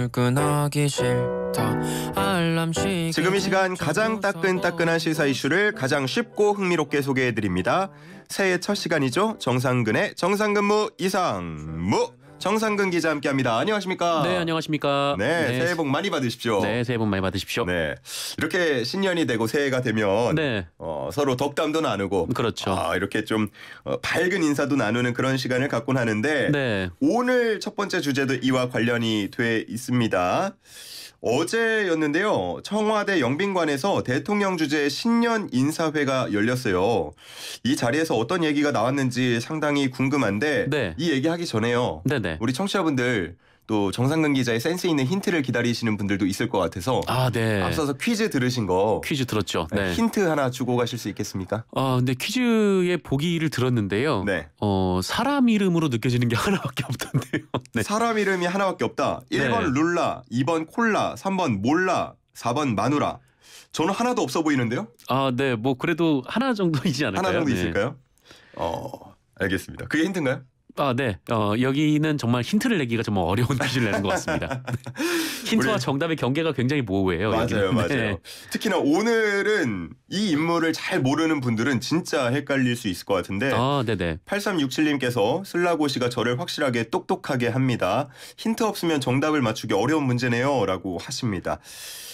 출근하기 싫다. 알람 시계 지금 이 시간 가장 따끈따끈한 시사 이슈를 가장 쉽고 흥미롭게 소개해드립니다. 새해 첫 시간이죠. 정상근의 정상근무 이상무 정상근 기자 함께합니다. 안녕하십니까? 네, 안녕하십니까? 네, 새해 복 많이 받으십시오. 네, 새해 복 많이 받으십시오. 네, 이렇게 신년이 되고 새해가 되면 네. 서로 덕담도 나누고 그렇죠. 이렇게 좀 밝은 인사도 나누는 그런 시간을 갖곤 하는데 네. 오늘 첫 번째 주제도 이와 관련이 돼 있습니다. 어제였는데요. 청와대 영빈관에서 대통령 주재 신년 인사회가 열렸어요. 이 자리에서 어떤 얘기가 나왔는지 상당히 궁금한데 네. 이 얘기하기 전에요. 네네. 우리 청취자분들 또 정상근 기자의 센스 있는 힌트를 기다리시는 분들도 있을 것 같아서 네. 앞서서 퀴즈 들으신 거 퀴즈 들었죠. 네. 힌트 하나 주고 가실 수 있겠습니까? 근데 퀴즈의 보기를 들었는데요. 네. 사람 이름으로 느껴지는 게 하나밖에 없던데요. 네. 사람 이름이 하나밖에 없다. 1번 네. 룰라, 2번 콜라, 3번 몰라, 4번 마누라. 저는 하나도 없어 보이는데요? 네. 뭐 그래도 하나 정도이지 않을까요? 하나 정도 네. 있을까요? 알겠습니다. 그게 힌트인가요? 네. 여기는 정말 힌트를 내기가 정말 어려운 퀴즈를 내는 것 같습니다. 힌트와 정답의 경계가 굉장히 모호해요. 맞아요, 여기는. 맞아요. 네. 특히나 오늘은 이 인물을 잘 모르는 분들은 진짜 헷갈릴 수 있을 것 같은데 네네. 8367님께서 슬라고시가 저를 확실하게 똑똑하게 합니다. 힌트 없으면 정답을 맞추기 어려운 문제네요 라고 하십니다.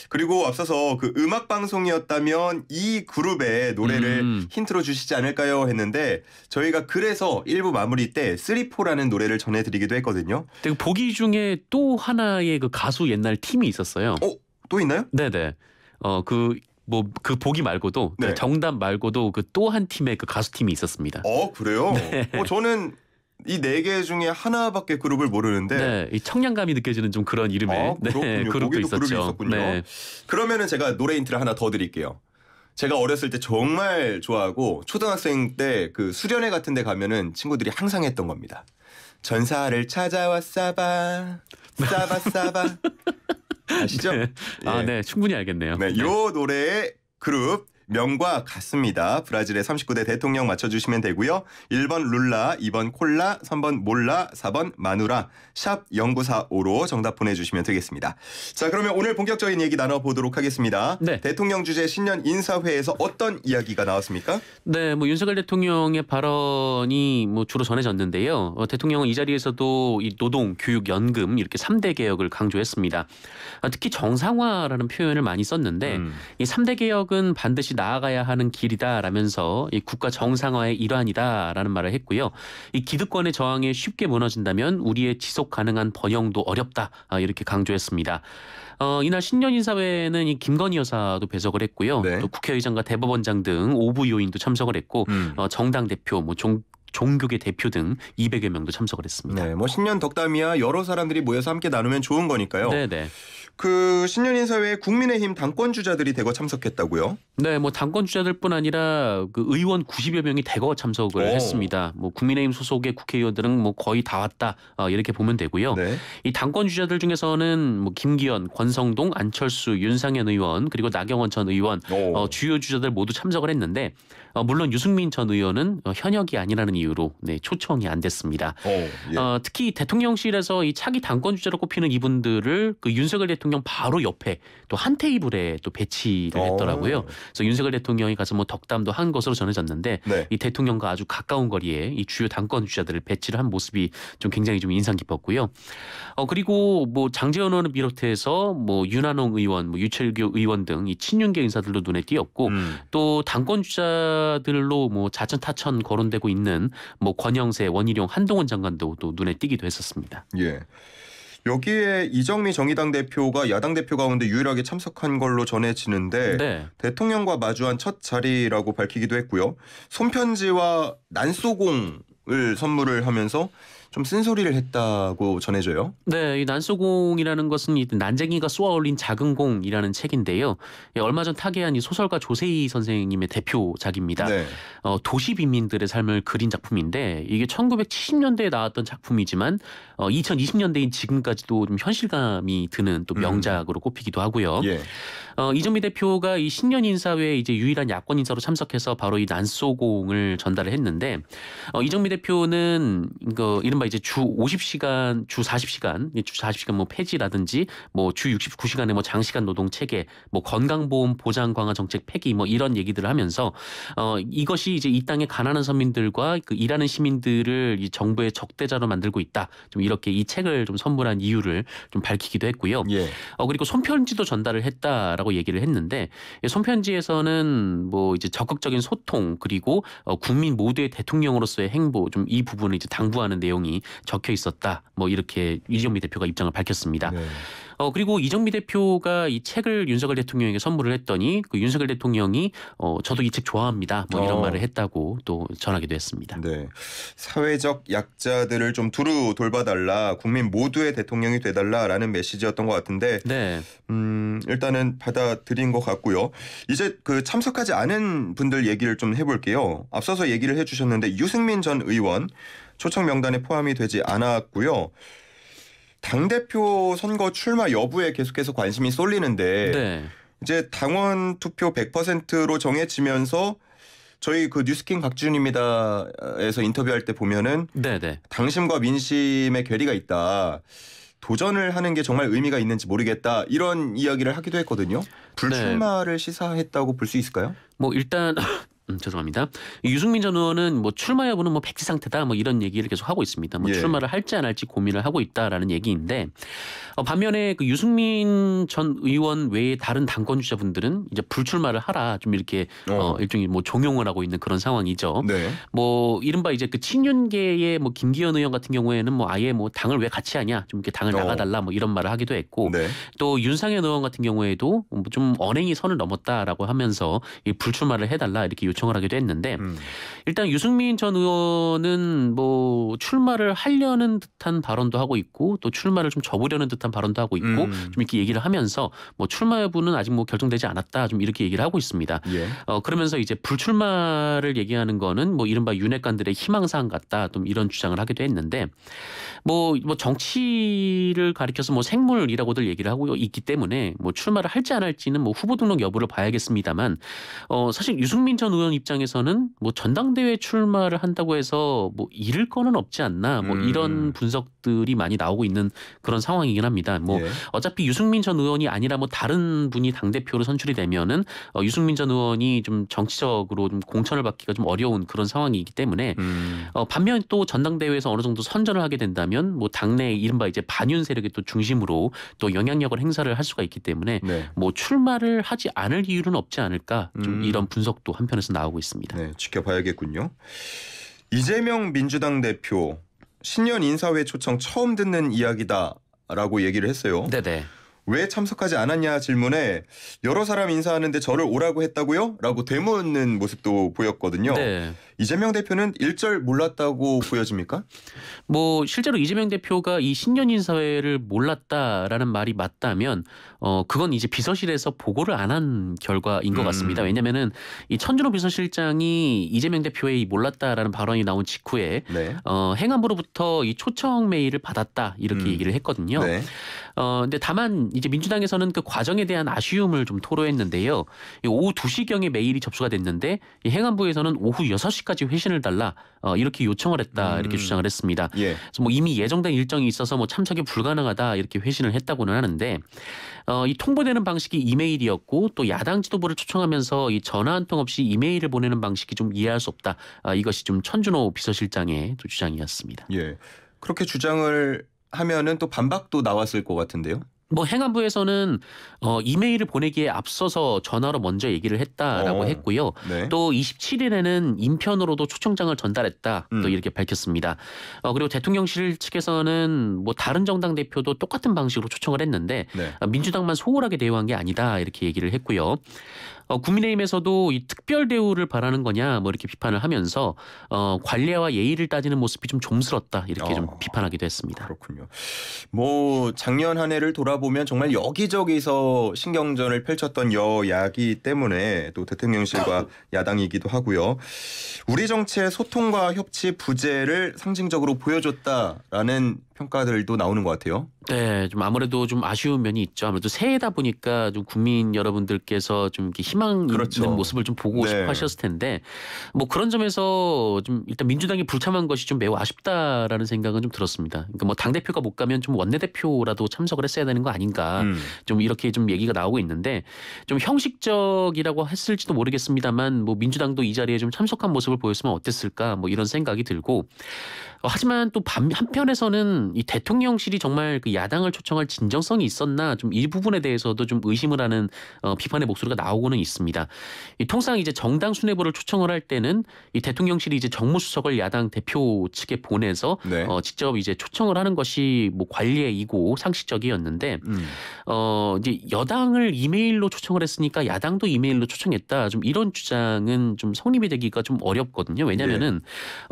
그리고 앞서서 그 음악 방송이었다면 이 그룹의 노래를 힌트로 주시지 않을까요 했는데 저희가 그래서 1부 마무리 때 3,4라는 노래를 전해드리기도 했거든요. 근데 보기 중에 또 하나의 그 가수 옛날 팀이 있었어요. 또 있나요? 네네. 그 보기 말고도 네. 정답 말고도 그 또 한 팀의 그 가수 팀이 있었습니다. 그래요? 네. 저는 이 네 개 중에 하나밖에 그룹을 모르는데 네, 이 청량감이 느껴지는 좀 그런 이름의 그렇군요. 그룹도 거기도 있었죠. 그룹이 있었군요. 네. 그러면은 제가 노래 힌트를 하나 더 드릴게요. 제가 어렸을 때 정말 좋아하고 초등학생 때 그 수련회 같은 데 가면은 친구들이 항상 했던 겁니다. 전사를 찾아와 싸바 싸바 싸바 아시죠? 네. 예. 네, 충분히 알겠네요. 네, 요 노래의 그룹 명과 같습니다. 브라질의 39대 대통령 맞춰주시면 되고요. 1번 룰라, 2번 콜라, 3번 몰라, 4번 마누라, 샵 0945로 정답 보내주시면 되겠습니다. 자, 그러면 오늘 본격적인 얘기 나눠보도록 하겠습니다. 네. 대통령 주재 신년 인사회에서 어떤 이야기가 나왔습니까? 네, 윤석열 대통령의 발언이 주로 전해졌는데요. 대통령은 이 자리에서도 이 노동, 교육, 연금 이렇게 3대 개혁을 강조했습니다. 특히 정상화라는 표현을 많이 썼는데 이 3대 개혁은 반드시 나아가야 하는 길이다라면서 이 국가 정상화의 일환이다라는 말을 했고요. 이 기득권의 저항에 쉽게 무너진다면 우리의 지속 가능한 번영도 어렵다 이렇게 강조했습니다. 이날 신년 인사회에는 이 김건희 여사도 배석을 했고요. 네. 또 국회의장과 대법원장 등 5부 요인도 참석을 했고 정당 대표, 종교계 대표 등 200여 명도 참석을 했습니다. 네, 신년 덕담이야 여러 사람들이 모여서 함께 나누면 좋은 거니까요. 네네. 그 신년 인사회에 국민의힘 당권 주자들이 대거 참석했다고요? 네, 당권 주자들뿐 아니라 그 의원 90여 명이 대거 참석을 했습니다. 국민의힘 소속의 국회의원들은 거의 다 왔다 이렇게 보면 되고요. 네. 이 당권 주자들 중에서는 김기현, 권성동, 안철수, 윤상현 의원 그리고 나경원 전 의원 주요 주자들 모두 참석을 했는데 물론 유승민 전 의원은 현역이 아니라는 이유로 초청이 안 됐습니다. 예. 특히 대통령실에서 이 차기 당권 주자로 꼽히는 이분들을 그 윤석열 대통령 바로 옆에 또 한 테이블에 또 배치를 했더라고요. 그래서 윤석열 대통령이 가서 덕담도 한 것으로 전해졌는데 네. 이 대통령과 아주 가까운 거리에 이 주요 당권 주자들을 배치를 한 모습이 좀 굉장히 좀 인상 깊었고요. 그리고 장제원 의원을 비롯해서 윤한홍 의원, 유철규 의원 등 이 친윤계 인사들도 눈에 띄었고 또 당권 주자들로 자천 타천 거론되고 있는 권영세, 원희룡, 한동훈 장관도 또 눈에 띄기도 했었습니다. 예. 여기에 이정미 정의당 대표가 야당 대표 가운데 유일하게 참석한 걸로 전해지는데 네. 대통령과 마주한 첫 자리라고 밝히기도 했고요. 손편지와 난소공을 선물을 하면서 좀 쓴소리를 했다고 전해져요. 네, 이 난소공이라는 것은 이 난쟁이가 쏘아올린 작은 공이라는 책인데요. 얼마 전 타계한 이 소설가 조세희 선생님의 대표작입니다. 네. 도시 빈민들의 삶을 그린 작품인데 이게 1970년대에 나왔던 작품이지만 2020년대인 지금까지도 좀 현실감이 드는 또 명작으로 꼽히기도 하고요. 예. 이정미 대표가 이 신년 인사회에 이제 유일한 야권 인사로 참석해서 바로 이 난소공을 전달을 했는데 이정미 대표는 이른바 이제 주 50시간, 주 40시간 뭐 폐지라든지 뭐 주 69시간의 뭐 장시간 노동 체계, 뭐 건강보험 보장 강화 정책 폐기 뭐 이런 얘기들을 하면서 이것이 이제 이 땅의 가난한 서민들과 그 일하는 시민들을 이 정부의 적대자로 만들고 있다. 좀 이렇게 이 책을 좀 선물한 이유를 좀 밝히기도 했고요. 예. 그리고 손편지도 전달을 했다라고 얘기를 했는데 손편지에서는 뭐 이제 적극적인 소통 그리고 국민 모두의 대통령으로서의 행보 좀 이 부분을 이제 당부하는 내용이 적혀 있었다. 뭐 이렇게 이정미 대표가 입장을 밝혔습니다. 네. 그리고 이정미 대표가 이 책을 윤석열 대통령에게 선물을 했더니 그 윤석열 대통령이 저도 이 책 좋아합니다. 뭐 이런 말을 했다고 또 전하기도 했습니다. 네. 사회적 약자들을 좀 두루 돌봐달라. 국민 모두의 대통령이 돼달라라는 메시지였던 것 같은데 네. 일단은 받아들인 것 같고요. 이제 그 참석하지 않은 분들 얘기를 좀 해볼게요. 앞서서 얘기를 해주셨는데 유승민 전 의원 초청 명단에 포함이 되지 않았고요. 당대표 선거 출마 여부에 계속해서 관심이 쏠리는데 네. 이제 당원 투표 100%로 정해지면서 저희 그 뉴스킹 박지훈입니다에서 인터뷰할 때 보면은 네네. 당심과 민심의 괴리가 있다. 도전을 하는 게 정말 의미가 있는지 모르겠다. 이런 이야기를 하기도 했거든요. 불출마를 시사했다고 볼 수 있을까요? 뭐 일단 죄송합니다. 유승민 전 의원은 뭐 출마 여부는 뭐 백지 상태다 뭐 이런 얘기를 계속 하고 있습니다. 뭐 예. 출마를 할지 안 할지 고민을 하고 있다라는 얘기인데 반면에 그 유승민 전 의원 외에 다른 당권 주자분들은 이제 불출마를 하라 좀 이렇게 일종의 뭐 종용을 하고 있는 그런 상황이죠. 네. 뭐 이른바 이제 그 친윤계의 뭐 김기현 의원 같은 경우에는 뭐 아예 뭐 당을 왜 같이 하냐 좀 이렇게 당을 나가달라 뭐 이런 말을 하기도 했고 네. 또 윤상현 의원 같은 경우에도 좀 언행이 선을 넘었다라고 하면서 이 불출마를 해달라 이렇게 요청을 하기도 했는데 일단 유승민 전 의원은 뭐 출마를 하려는 듯한 발언도 하고 있고 또 출마를 좀 접으려는 듯한 발언도 하고 있고 좀 이렇게 얘기를 하면서 뭐 출마 여부는 아직 뭐 결정되지 않았다 좀 이렇게 얘기를 하고 있습니다. 예. 그러면서 이제 불출마를 얘기하는 거는 뭐 이른바 윤핵관들의 희망사항 같다 좀 이런 주장을 하기도 했는데 뭐 정치를 가리켜서 뭐 생물이라고들 얘기를 하고 있기 때문에 뭐 출마를 할지 안 할지는 뭐 후보 등록 여부를 봐야겠습니다만 사실 유승민 전 의원 입장에서는 뭐 전당대회 출마를 한다고 해서 뭐 잃을 거는 없지 않나 뭐 이런 분석들이 많이 나오고 있는 그런 상황이긴 합니다. 뭐 예. 어차피 유승민 전 의원이 아니라 뭐 다른 분이 당대표로 선출이 되면은 유승민 전 의원이 좀 정치적으로 좀 공천을 받기가 좀 어려운 그런 상황이기 때문에 반면 또 전당대회에서 어느 정도 선전을 하게 된다면 뭐 당내 이른바 이제 반윤 세력의 또 중심으로 또 영향력을 행사를 할 수가 있기 때문에 네. 뭐 출마를 하지 않을 이유는 없지 않을까 좀 이런 분석도 한편에서 나오고 있습니다. 네, 지켜봐야겠군요. 이재명 민주당 대표 신년 인사회 초청 처음 듣는 이야기다라고 얘기를 했어요. 네네. 왜 참석하지 않았냐 질문에 여러 사람 인사하는데 저를 오라고 했다고요? 라고 되묻는 모습도 보였거든요. 네. 이재명 대표는 일절 몰랐다고 보여집니까? 뭐 실제로 이재명 대표가 이 신년 인사회를 몰랐다라는 말이 맞다면 그건 이제 비서실에서 보고를 안 한 결과인 것 같습니다. 왜냐면은 이 천준호 비서실장이 이재명 대표의 몰랐다라는 발언이 나온 직후에 네. 행안부로부터 이 초청 메일을 받았다 이렇게 얘기를 했거든요. 네. 근데 다만 이제 민주당에서는 그 과정에 대한 아쉬움을 좀 토로했는데요. 오후 2시경에 메일이 접수가 됐는데 이 행안부에서는 오후 6시까지 회신을 달라 이렇게 요청을 했다 이렇게 주장을 했습니다. 예. 그래서 뭐 이미 예정된 일정이 있어서 뭐 참석이 불가능하다 이렇게 회신을 했다고는 하는데 이 통보되는 방식이 이메일이었고 또 야당 지도부를 초청하면서 이 전화 한 통 없이 이메일을 보내는 방식이 좀 이해할 수 없다. 이것이 좀 천준호 비서실장의 또 주장이었습니다. 예. 그렇게 주장을 하면은 또 반박도 나왔을 것 같은데요. 뭐 행안부에서는 이메일을 보내기에 앞서서 전화로 먼저 얘기를 했다라고 했고요. 네. 또 27일에는 인편으로도 초청장을 전달했다 또 이렇게 밝혔습니다. 그리고 대통령실 측에서는 뭐 다른 정당 대표도 똑같은 방식으로 초청을 했는데 네. 민주당만 소홀하게 대우한 게 아니다 이렇게 얘기를 했고요. 국민의힘에서도 이 특별 대우를 바라는 거냐 뭐 이렇게 비판을 하면서 관례와 예의를 따지는 모습이 좀 좀스럽다 이렇게 좀 비판하기도 했습니다. 그렇군요. 뭐 작년 한 해를 돌아보면 정말 여기저기서 신경전을 펼쳤던 여야기 때문에 또 대통령실과 야당이기도 하고요. 우리 정치의 소통과 협치 부재를 상징적으로 보여줬다라는 평가들도 나오는 것 같아요. 네, 좀 아무래도 좀 아쉬운 면이 있죠. 아무래도 새해다 보니까 좀 국민 여러분들께서 좀 이렇게 희망 그렇죠. 있는 모습을 좀 보고 네. 싶어 하셨을 텐데 뭐 그런 점에서 좀 일단 민주당이 불참한 것이 좀 매우 아쉽다라는 생각은 좀 들었습니다. 그러니까 뭐 당대표가 못 가면 좀 원내대표라도 참석을 했어야 되는 거 아닌가. 좀 이렇게 좀 얘기가 나오고 있는데 좀 형식적이라고 했을지도 모르겠습니다만 뭐 민주당도 이 자리에 좀 참석한 모습을 보였으면 어땠을까 뭐 이런 생각이 들고 하지만 또 한편에서는 이 대통령실이 정말 그 야당을 초청할 진정성이 있었나 좀 이 부분에 대해서도 좀 의심을 하는 비판의 목소리가 나오고는 있습니다. 통상 이제 정당 수뇌부를 초청을 할 때는 이 대통령실이 이제 정무수석을 야당 대표 측에 보내서 네. 직접 이제 초청을 하는 것이 뭐 관례이고 상식적이었는데 이제 여당을 이메일로 초청을 했으니까 야당도 이메일로 초청했다. 좀 이런 주장은 좀 성립이 되기가 좀 어렵거든요. 왜냐하면은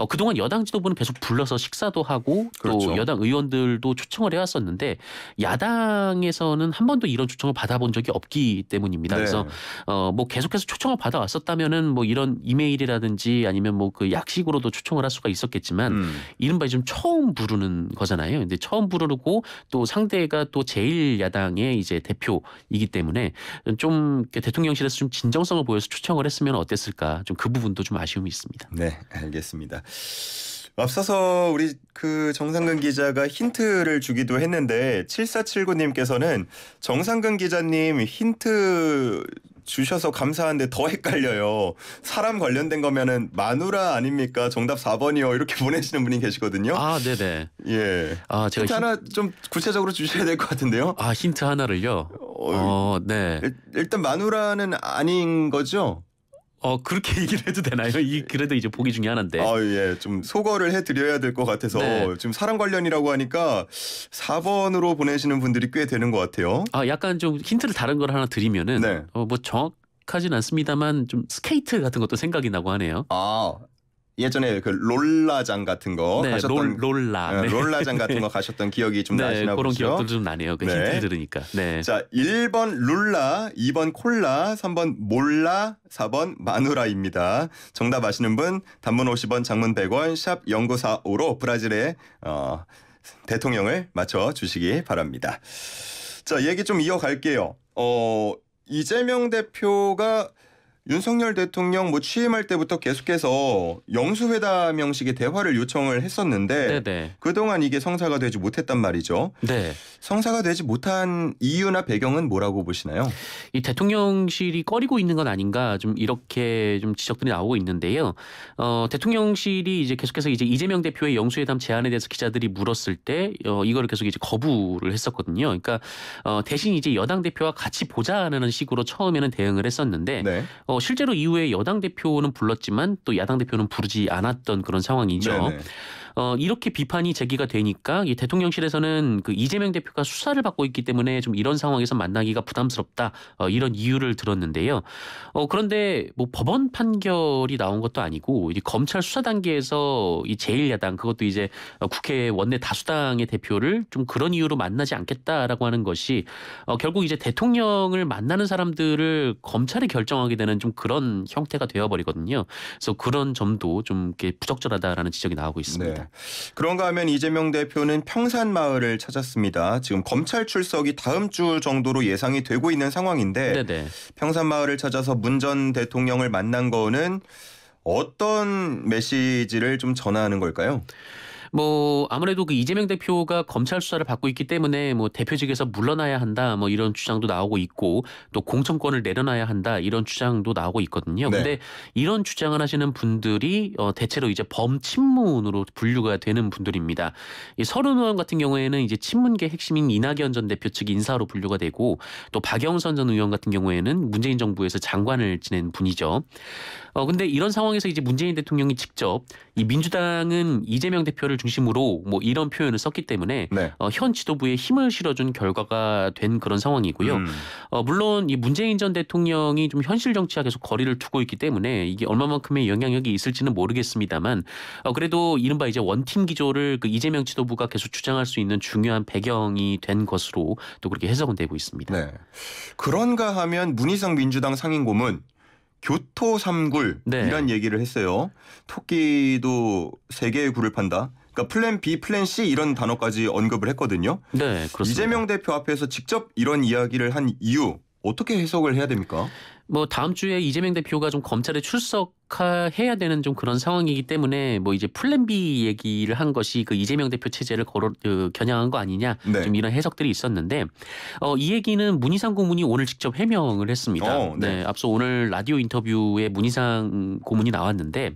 그동안 여당 지도부는 계속 불러서 식사도 하고 그렇죠. 또 여당 의원들도 초청을 해왔었는데 야당에서는 한 번도 이런 초청을 받아본 적이 없기 때문입니다. 네. 그래서 뭐 계속해서 초청을 받아왔었다면은 뭐 이런 이메일이라든지 아니면 뭐 그 약식으로도 초청을 할 수가 있었겠지만 이른바 좀 처음 부르는 거잖아요. 근데 처음 부르고 또 상대가 또 제1야당의 이제 대표이기 때문에 좀 대통령실에서 좀 진정성을 보여서 초청을 했으면 어땠을까. 좀 그 부분도 좀 아쉬움이 있습니다. 네, 알겠습니다. 앞서서 우리 그 정상근 기자가 힌트를 주기도 했는데 7479님께서는 정상근 기자님 힌트 주셔서 감사한데 더 헷갈려요. 사람 관련된 거면은 마누라 아닙니까? 정답 4번이요. 이렇게 보내시는 분이 계시거든요. 아, 네네. 예. 제가 힌트 하나 좀 구체적으로 주셔야 될 것 같은데요. 힌트 하나를요. 네. 일단 마누라는 아닌 거죠? 그렇게 얘기를 해도 되나요? 이 그래도 이제 보기 중에 하나인데. 예. 좀 소거를 해드려야 될 것 같아서 네. 지금 사람 관련이라고 하니까 4번으로 보내시는 분들이 꽤 되는 것 같아요. 약간 좀 힌트를 다른 걸 하나 드리면은 네. 뭐 정확하진 않습니다만 좀 스케이트 같은 것도 생각이 나고 하네요. 예전에 그 롤라장 같은 거 네, 가셨던 롤라. 네. 롤라장 같은 거 가셨던 기억이 좀 나시나 그런 보죠. 기억도 좀 나네요. 그 네. 힌트를 들으니까. 네. 자, 1번 룰라, 2번 콜라, 3번 몰라, 4번 마누라입니다. 정답 아시는 분 단문 50원, 장문 100원, 샵 0945로 브라질의 대통령을 맞춰 주시기 바랍니다. 자, 얘기 좀 이어갈게요. 이재명 대표가 윤석열 대통령 취임할 때부터 계속해서 영수회담 형식의 대화를 요청을 했었는데 네네. 그동안 이게 성사가 되지 못했단 말이죠. 네. 성사가 되지 못한 이유나 배경은 뭐라고 보시나요? 이 대통령실이 꺼리고 있는 건 아닌가 좀 이렇게 좀 지적들이 나오고 있는데요. 대통령실이 이제 계속해서 이제 이재명 대표의 영수회담 제안에 대해서 기자들이 물었을 때 이거를 계속 이제 거부를 했었거든요. 그러니까 대신 이제 여당 대표와 같이 보자는 식으로 처음에는 대응을 했었는데 네. 실제로 이후에 여당 대표는 불렀지만 또 야당 대표는 부르지 않았던 그런 상황이죠. 네네. 이렇게 비판이 제기가 되니까 이 대통령실에서는 그 이재명 대표가 수사를 받고 있기 때문에 좀 이런 상황에서 만나기가 부담스럽다 이런 이유를 들었는데요. 그런데 뭐 법원 판결이 나온 것도 아니고 이제 검찰 수사 단계에서 이 제1야당 그것도 이제 국회 원내 다수당의 대표를 좀 그런 이유로 만나지 않겠다라고 하는 것이 결국 이제 대통령을 만나는 사람들을 검찰이 결정하게 되는 좀 그런 형태가 되어버리거든요. 그래서 그런 점도 좀 이렇게 부적절하다라는 지적이 나오고 있습니다. 네. 그런가 하면 이재명 대표는 평산마을을 찾았습니다. 지금 검찰 출석이 다음 주 정도로 예상이 되고 있는 상황인데 네네. 평산마을을 찾아서 문 전 대통령을 만난 거는 어떤 메시지를 좀 전하는 걸까요? 뭐 아무래도 그 이재명 대표가 검찰 수사를 받고 있기 때문에 뭐 대표직에서 물러나야 한다 뭐 이런 주장도 나오고 있고 또 공천권을 내려놔야 한다 이런 주장도 나오고 있거든요. 네. 근데 이런 주장을 하시는 분들이 대체로 이제 범친문으로 분류가 되는 분들입니다. 이 서른 의원 같은 경우에는 이제 친문계 핵심인 이낙연 전 대표 측 인사로 분류가 되고 또 박영선 전 의원 같은 경우에는 문재인 정부에서 장관을 지낸 분이죠. 근데 이런 상황에서 이제 문재인 대통령이 직접 이 민주당은 이재명 대표를 중심으로 뭐 이런 표현을 썼기 때문에 네. 현 지도부에 힘을 실어준 결과가 된 그런 상황이고요. 물론 이 문재인 전 대통령이 좀 현실 정치와 계속 거리를 두고 있기 때문에 이게 얼마만큼의 영향력이 있을지는 모르겠습니다만 그래도 이른바 이제 원팀 기조를 그 이재명 지도부가 계속 주장할 수 있는 중요한 배경이 된 것으로 또 그렇게 해석은 되고 있습니다. 네. 그런가 하면 문희상 민주당 상임고문 교토 삼굴 네. 이란 얘기를 했어요. 토끼도 세 개의 굴을 판다. 그러니까 플랜 B, 플랜 C 이런 단어까지 언급을 했거든요. 네, 그렇습니다. 이재명 대표 앞에서 직접 이런 이야기를 한 이유 어떻게 해석을 해야 됩니까? 뭐 다음 주에 이재명 대표가 좀 검찰에 출석해야 되는 좀 그런 상황이기 때문에 뭐 이제 플랜 B 얘기를 한 것이 그 이재명 대표 체제를 겨냥한 거 아니냐 네. 좀 이런 해석들이 있었는데 이 얘기는 문희상 고문이 오늘 직접 해명을 했습니다. 네. 앞서 오늘 라디오 인터뷰에 문희상 고문이 나왔는데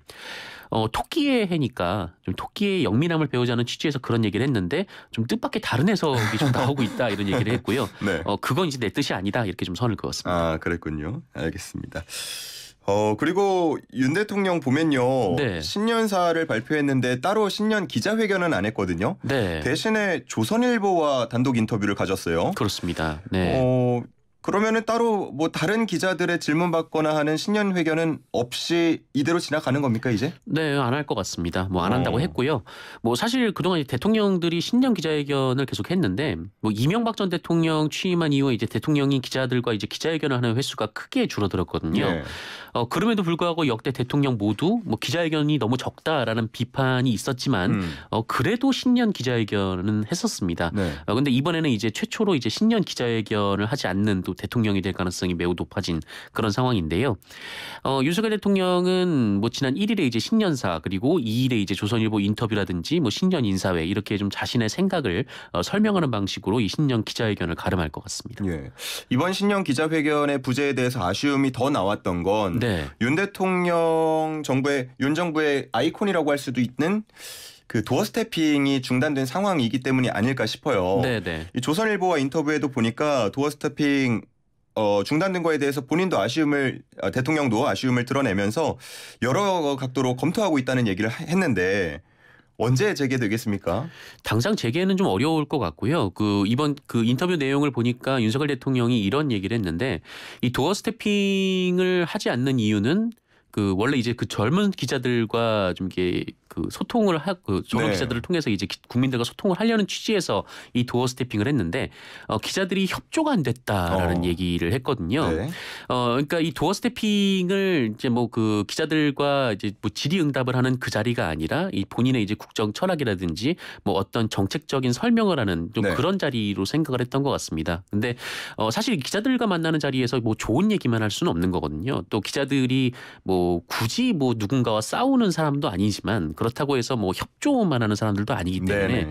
토끼의 해니까 좀 토끼의 영민함을 배우자는 취지에서 그런 얘기를 했는데 좀 뜻밖의 다른 해석이 좀 나오고 있다 이런 얘기를 했고요. 네. 그건 이제 내 뜻이 아니다 이렇게 좀 선을 그었습니다. 아, 그랬군요. 알겠습니다. 그리고 윤 대통령 보면요. 네. 신년사를 발표했는데 따로 신년 기자회견은 안 했거든요. 네. 대신에 조선일보와 단독 인터뷰를 가졌어요. 그렇습니다. 네. 그러면은 따로 뭐 다른 기자들의 질문 받거나 하는 신년 회견은 없이 이대로 지나가는 겁니까 이제? 네, 안 할 것 같습니다. 뭐 안 한다고 했고요. 뭐 사실 그동안 이제 대통령들이 신년 기자회견을 계속 했는데 뭐 이명박 전 대통령 취임한 이후에 이제 대통령이 기자들과 이제 기자회견을 하는 횟수가 크게 줄어들었거든요. 네. 그럼에도 불구하고 역대 대통령 모두 뭐 기자회견이 너무 적다라는 비판이 있었지만 그래도 신년 기자회견은 했었습니다. 네. 근데 이번에는 이제 최초로 이제 신년 기자회견을 하지 않는 또 대통령이 될 가능성이 매우 높아진 그런 상황인데요. 윤석열 대통령은 뭐 지난 1일에 이제 신년사 그리고 2일에 이제 조선일보 인터뷰라든지 뭐 신년 인사회 이렇게 좀 자신의 생각을 설명하는 방식으로 이 신년 기자회견을 가름할 것 같습니다. 예. 이번 신년 기자회견의 부재에 대해서 아쉬움이 더 나왔던 건 윤 대통령 정부의 윤 정부의 아이콘이라고 할 수도 있는 그 도어 스태핑이 중단된 상황이기 때문이 아닐까 싶어요. 네네. 이 조선일보와 인터뷰에도 보니까 도어 스태핑 중단된 거에 대해서 본인도 대통령도 아쉬움을 드러내면서 여러 각도로 검토하고 있다는 얘기를 했는데 언제 재개되겠습니까? 당장 재개는 좀 어려울 것 같고요. 이번 인터뷰 내용을 보니까 윤석열 대통령이 이런 얘기를 했는데 이 도어 스태핑을 하지 않는 이유는 원래 이제 젊은 기자들과 좀 이게 소통을 젊은 기자들을 통해서 이제 국민들과 소통을 하려는 취지에서 이 도어 스태핑을 했는데 기자들이 협조가 안 됐다라는 얘기를 했거든요. 네. 그러니까 이 도어 스태핑을 이제 뭐 기자들과 이제 뭐 질의응답을 하는 그 자리가 아니라 이 본인의 이제 국정 철학이라든지 뭐 어떤 정책적인 설명을 하는 좀 그런 자리로 생각을 했던 것 같습니다. 근데 사실 기자들과 만나는 자리에서 뭐 좋은 얘기만 할 수는 없는 거거든요. 또 기자들이 뭐 굳이 뭐 누군가와 싸우는 사람도 아니지만 그렇다고 해서 뭐 협조만 하는 사람들도 아니기 때문에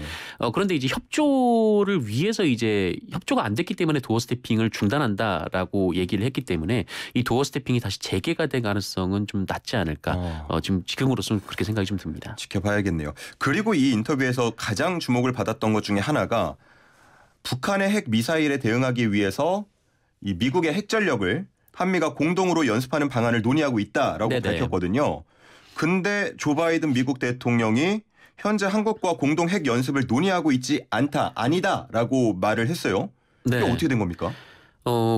그런데 이제 협조를 위해서 이제 협조가 안 됐기 때문에 도어 스태핑을 중단한다라고 얘기를 했기 때문에 이 도어 스태핑이 다시 재개가 될 가능성은 좀 낮지 않을까. 지금으로서는 그렇게 생각이 좀 듭니다. 지켜봐야겠네요. 그리고 이 인터뷰에서 가장 주목을 받았던 것 중에 하나가 북한의 핵 미사일에 대응하기 위해서 이 미국의 핵 전력을 한미가 공동으로 연습하는 방안을 논의하고 있다라고 밝혔거든요. 근데 조 바이든 미국 대통령이 현재 한국과 공동 핵 연습을 논의하고 있지 아니다라고 말을 했어요. 이게 어떻게 된 겁니까?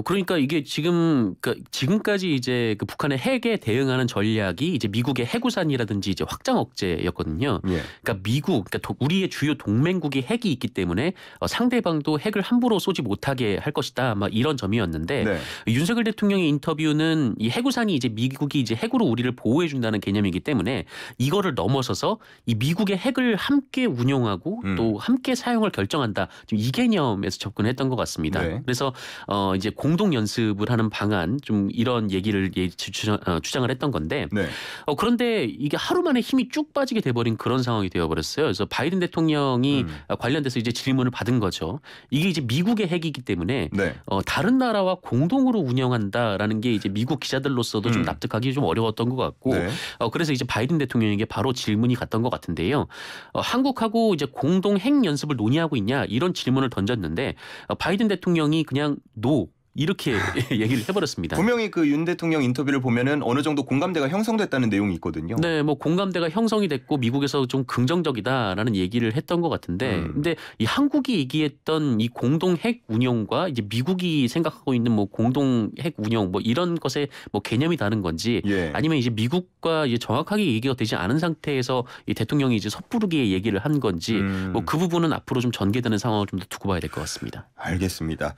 그러니까 이게 지금까지 이제 북한의 핵에 대응하는 전략이 이제 미국의 해구산이라든지 이제 확장 억제였거든요. 그러니까 우리의 주요 동맹국이 핵이 있기 때문에 상대방도 핵을 함부로 쏘지 못하게 할 것이다. 막 이런 점이었는데 윤석열 대통령의 인터뷰는 이 해구산이 이제 미국이 이제 핵으로 우리를 보호해 준다는 개념이기 때문에 이거를 넘어서서 이 미국의 핵을 함께 운용하고 또 함께 사용을 결정한다. 좀 이 개념에서 접근했던 것 같습니다. 그래서 이제 공동 연습을 하는 방안 좀 이런 얘기를 주장을 했던 건데 그런데 이게 하루 만에 힘이 쭉 빠지게 돼버린 그런 상황이 되어버렸어요. 그래서 바이든 대통령이 관련돼서 이제 질문을 받은 거죠. 이게 이제 미국의 핵이기 때문에 다른 나라와 공동으로 운영한다라는 게 이제 미국 기자들로서도 좀 납득하기 좀 어려웠던 것 같고 그래서 이제 바이든 대통령에게 바로 질문이 갔던 것 같은데요. 한국하고 이제 공동 핵 연습을 논의하고 있냐 이런 질문을 던졌는데 바이든 대통령이 그냥 이렇게 얘기를 해버렸습니다. 분명히 그 윤 대통령 인터뷰를 보면은 어느 정도 공감대가 형성됐다는 내용이 있거든요. 네, 뭐 공감대가 형성이 됐고 미국에서 좀 긍정적이다라는 얘기를 했던 것 같은데, 근데 이 한국이 얘기했던 이 공동 핵 운용과 이제 미국이 생각하고 있는 뭐 공동 핵 운용 뭐 이런 것에 뭐 개념이 다른 건지, 아니면 이제 미국과 이제 정확하게 얘기가 되지 않은 상태에서 이 대통령이 이제 섣부르게 얘기를 한 건지, 뭐 그 부분은 앞으로 좀 전개되는 상황을 좀 더 두고 봐야 될 것 같습니다. 알겠습니다.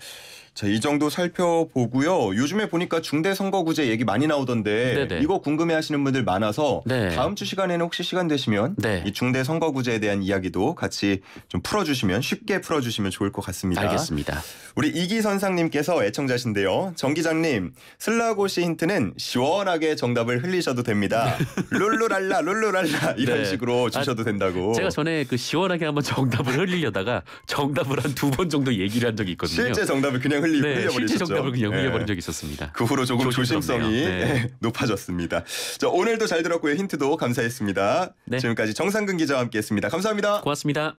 자, 이 정도 살펴보고요. 요즘에 보니까 중대선거구제 얘기 많이 나오던데 네네. 이거 궁금해하시는 분들 많아서 네. 다음 주 시간에는 혹시 시간 되시면 네. 이 중대선거구제에 대한 이야기도 같이 좀 풀어주시면 쉽게 풀어주시면 좋을 것 같습니다. 알겠습니다. 우리 이기선상님께서 애청자신데요. 정 기자님, 슬라고시 힌트는 시원하게 정답을 흘리셔도 됩니다. 룰루랄라 룰루랄라 이런 네. 식으로 주셔도 된다고. 제가 전에 그 시원하게 한번 정답을 흘리려다가 정답을 한 2번 정도 얘기를 한 적이 있거든요. 실제 정답을 그냥 네, 흘려버리셨죠. 실제 정답을 그냥 네. 흘려버린 적이 있었습니다. 그 후로 조금 조심스럽네요. 조심성이 네. 높아졌습니다. 자, 오늘도 잘 들었고요. 힌트도 감사했습니다. 네. 지금까지 정상근 기자와 함께했습니다. 감사합니다. 고맙습니다.